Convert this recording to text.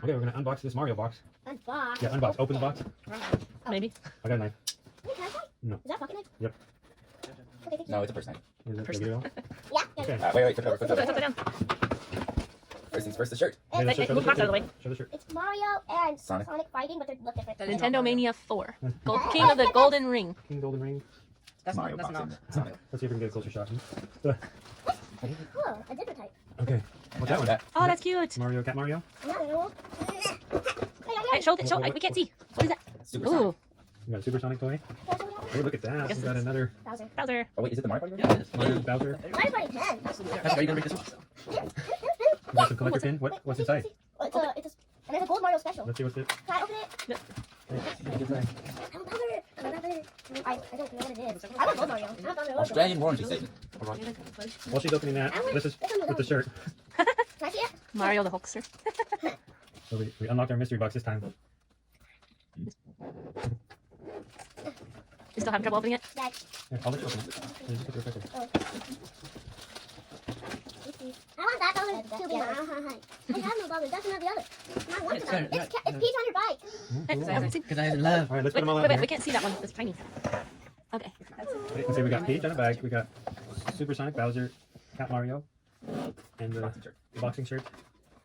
Okay, we're gonna unbox this Mario box. Unbox. Yeah, unbox. Open the box. Maybe. I got a knife. Wait, can I try? No. Is that a pocket knife? Yep. Okay, thank you. No, it's a first night. Is it First- the video? Yeah. Okay. Wait, flip it over, flip it Flip over. it down. First things first, the shirt. Okay, It's, let's Hey, show move the the box out of the shirt. way. Show the shirt. it's Mario and Sonic. fighting, but they look different. Nintendo Mania 4. King of the Golden Ring. King Golden Ring. That's Mario not. That's boxing. not. Sonic. Let's see if we can get a closer shot. Oh, a different type. Okay. What's that one? That. Oh, that's cute. Mario, Cat Mario. No. Hey, show it. Show. We can't see. What is that? Super Sonic. Ooh, We got a Supersonic toy. Oh, look at that. Guess We got it's- another Bowser. Bowser. Oh wait, is it the Mario Party? Yeah, it is. Mario Bowser. Mario Party 10. That's, Are you gonna read this one? We got some collector pin. What's inside? Oh, it's a, and it's a gold Mario special. Let's see what's it. Can I open it? Yep. Hey, get that. I want Bowser. I want Bowser. I don't know what it is. I want gold Mario. I want Bowser. Australian warranty statement. While she's opening that, this is with the shirt. Can I see it? Mario the Hulkster. So we unlocked our mystery box this time. You still having trouble opening it? Yeah. Here, I'll let you open it. Here, just put it right there. I want that Bowser to be mine. I have no Bowser. That's not the other. I want It's that. kind of- It's Peach on your bike. Hey, Ooh, I haven't seen- Because I have love. All right, let's put Wait, them all wait, out wait. here. We can't see that one. It's tiny. Okay. Let's see, we got Peach on a bag. We got Supersonic Bowser, Cat Mario, and the boxing shirt.